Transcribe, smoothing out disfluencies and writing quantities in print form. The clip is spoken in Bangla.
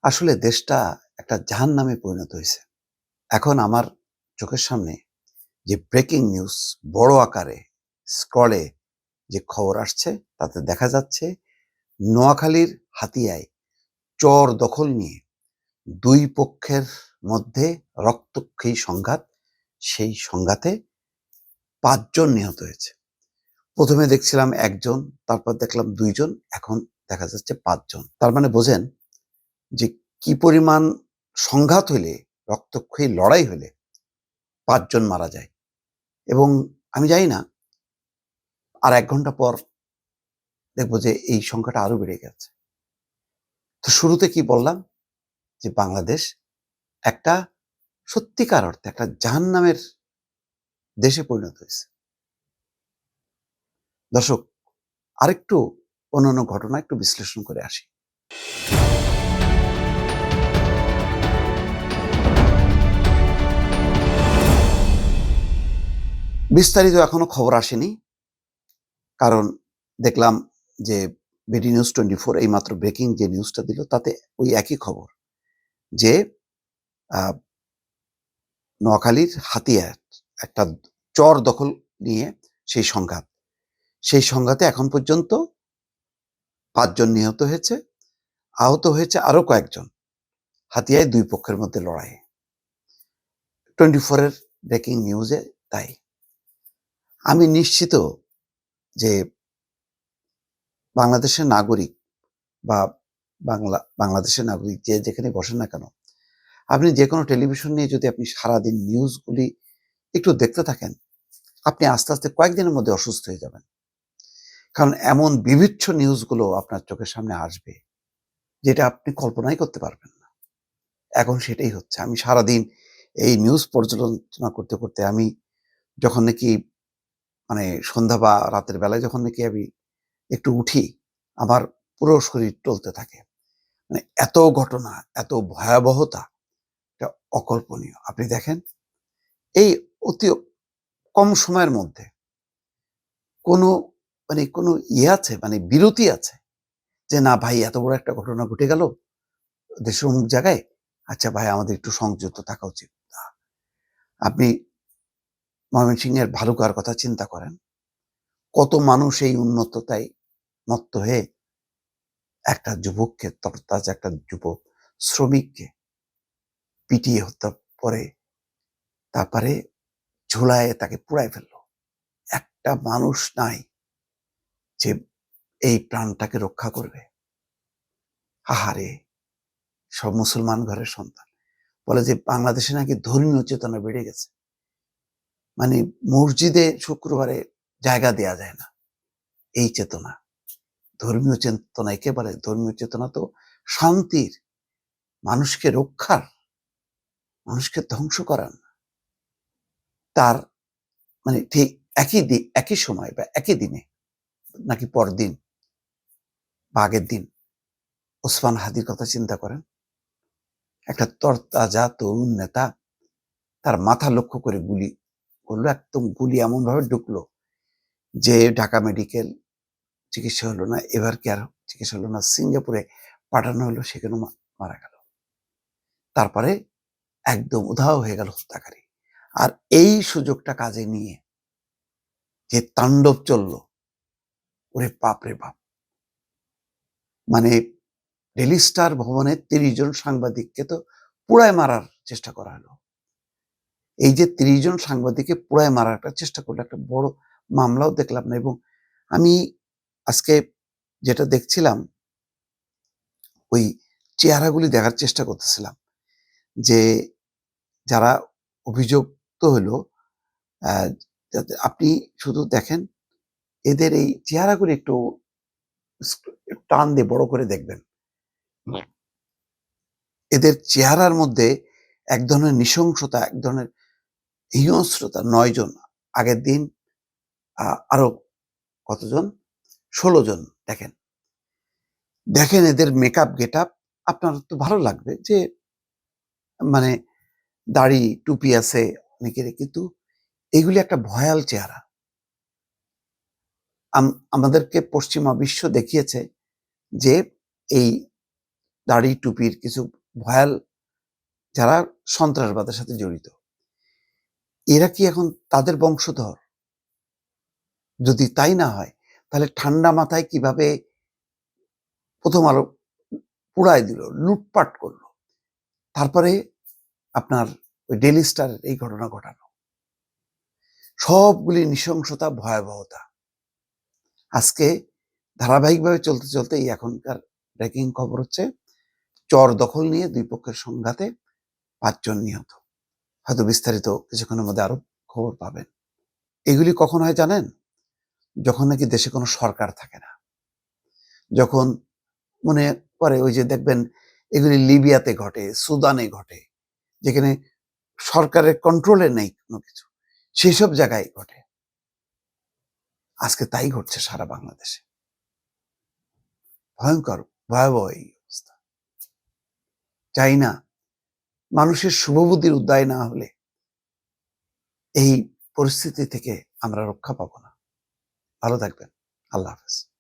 আসলে দেশটা একটা জাহান্নামে পরিণত হয়েছে। এখন আমার চোখের সামনে যে ব্রেকিং নিউজ বড় আকারে স্ক্রলে যে খবর আসছে তাতে দেখা যাচ্ছে নোয়াখালীর হাতিয়ায় চর দখল নিয়ে দুই পক্ষের মধ্যে রক্তক্ষয়ী সংঘাত। সেই সংঘাতে ৫ জন নিহত হয়েছে। প্রথমে দেখছিলাম ১ জন, তারপর দেখলাম ২ জন, এখন দেখা যাচ্ছে ৫ জন। তার মানে বোঝেন যে কি পরিমাণ সংঘাত হইলে, রক্তক্ষয়ী লড়াই হলে ৫ জন মারা যায়। এবং আমি জানি না আর ১ ঘন্টা পর দেখব যে এই সংখ্যাটা আরো বেড়ে গেছে। তো শুরুতে কি বললাম যে বাংলাদেশ একটা সত্যিকার অর্থে একটা জাহান্নামের দেশে পরিণত হয়েছে। দর্শক, আরেকটু অন্যান্য ঘটনা একটু বিশ্লেষণ করে আসি। বিস্তারিত এখনো খবর আসেনি। কারণ দেখলাম যে বিডি নিউজ 24 এইমাত্র ব্রেকিং যে নিউজটা দিল তাতে ওই একই খবর যে আ নোয়াখালীর হাতিয়ায় একটা চর দখল নিয়ে সেই সংঘাত। সেই সংঘাতে এখন পর্যন্ত ৫ জন নিহত হয়েছে, আহত হয়েছে আরো কয়েকজন। হাতিয়ায় ২ পক্ষের মধ্যে লড়াই। 24 এর ব্রেকিং নিউজে তাই। আমি নিশ্চিত যে বাংলাদেশের নাগরিক বা বাংলাদেশের নাগরিক যে যেখানে বসেন না কেন, আপনি যেকোনো টেলিভিশন নিয়ে যদি আপনি সারাদিন নিউজগুলি একটু দেখতে থাকেন, আপনি আস্তে, আস্তে কয়েকদিনের মধ্যে অসুস্থ হয়ে যাবেন। কারণ এমন বিভৎস নিউজগুলো আপনার চোখের সামনে আসবে, যেটা আপনি কল্পনাই করতে পারবেন না। এখন সেটাই হচ্ছে। আমি সারাদিন এই নিউজ পর্যালোচনা করতে, করতে আমি যখন নাকি মানে সন্ধ্যা বা রাতের বেলায় যখন নাকি আমি একটু উঠি, আমার পুরো শরীর টলতে থাকে। মানে এত ঘটনা, এত ভয়াবহতা, এটা অকল্পনীয়। আপনি দেখেন, এই অতি কম সময়ের মধ্যে কোনো কোনো আছে, বিরতি আছে? যে না ভাই এত বড় একটা ঘটনা ঘটে গেল দেশের অমুক জায়গায়, আচ্ছা ভাই আমাদের একটু সংযত থাকা উচিত। না। আপনি ময়মনসিংহের ভালুকার কথা চিন্তা করেন। কত মানুষ এই উন্নততায় মত্ত হয়ে একটা যুবককে, তরতাজা একটা যুবক শ্রমিককে পিটিয়ে হত্যা করে, তারপরে ঝুলায় তাকে পুড়ায় ফেললো। একটা মানুষ নাই যে এই প্রাণটাকে রক্ষা করবে। আহারে, সব মুসলমান ঘরের সন্তান। বলে যে বাংলাদেশে নাকি ধর্মীয় চেতনা বেড়ে গেছে। মসজিদে শুক্রবারে জায়গা দেয়া যায় না। এই চেতনা, ধর্মীয় চেতনা একেবারে, ধর্মীয় চেতনা তো শান্তির, মানুষকে রক্ষার, মানুষকে ধ্বংস করার না। তার ঠিক একই সময় বা একই দিনে নাকি পরদিন বা আগের দিন ওসমান হাদির কথা চিন্তা করেন। একটা তরতাজা তরুণ নেতা, তার মাথা লক্ষ্য করে গুলি করলো। একদম গুলি এমন ভাবে ঢুকলো যে ঢাকা মেডিকেল চিকিৎসা হলো না, এভার কেয়ার চিকিৎসা হলো না, সিঙ্গাপুরে পাঠানো হলো, সেখানেও মারা গেল। তারপরে একদম উধাও হয়ে গেল হত্যাকারী। আর এই সুযোগটা কাজে নিয়ে যে তাণ্ডব চলল, ওরে বাপ রে বাপ! ডেইলি স্টার ভবনে ৩০ জন সাংবাদিককে তো পুড়ায় মারার চেষ্টা করা হলো। এই যে ৩০ জন সাংবাদিককে পুড়ায় মারার একটা চেষ্টা করলো, একটা বড় মামলাও দেখলাম না। এবং আমি আজকে যেটা দেখছিলাম, ওই চেহারাগুলি দেখার চেষ্টা করতেছিলাম যে যারা অভিযুক্ত হলো, আপনি শুধু দেখেন এদের এই চেহারাগুলি একটু টান দিয়ে বড় করে দেখবেন। এদের চেহারার মধ্যে এক ধরনের নৃশংসতা, এক ধরনের হিংস্রতা। ৯ জন, আগের দিন আরো কতজন, ১৬ জন। দেখেন দেখেন এদের মেকআপ গেটআপ, আপনার তো ভালো লাগবে যে মানে দাড়ি টুপি আছে অনেকের, কিন্তু এগুলি একটা ভয়াল চেহারা। আমাদেরকে পশ্চিমা বিশ্ব দেখিয়েছে যে এই দাড়ি টুপির কিছু ভয়াল যারা সন্ত্রাসবাদের সাথে জড়িত, এরা কি এখন তাদের বংশধর? যদি তাই না হয়, তাহলে ঠান্ডা মাথায় কিভাবে প্রথম আলো পুড়ায় দিল, লুটপাট করলো, তারপরে আপনার ওই ডেইলি স্টারের এই ঘটনা ঘটানো, সবগুলি নৃশংসতা, ভয়াবহতা। আজকে ধারাবাহিকভাবে চলতে চলতে এই এখনকার ব্রেকিং খবর হচ্ছে চর দখল নিয়ে দুই পক্ষের সংঘাতে 5 জন নিহত। হয়তো বিস্তারিত কিছুক্ষণের মধ্যে আরো খবর পাবেন। এগুলি কখন হয় জানেন? যখন নাকি দেশে কোনো সরকার থাকে না, যখন মনে করে ওই যে দেখবেন এগুলি লিবিয়াতে ঘটে, সুদানে ঘটে, যেখানে সরকারের কন্ট্রোলে নেই কোনো কিছু, সেই সব জায়গায় ঘটে। আজকে তাই ঘটছে সারা বাংলাদেশে। ভয়ঙ্কর, ভয়াবহ এই অবস্থা। চাই না মানুষের শুভবুদ্ধির উদয় না হলে এই পরিস্থিতি থেকে আমরা রক্ষা পাবো না। ভালো থাকবেন। আল্লাহ হাফেজ।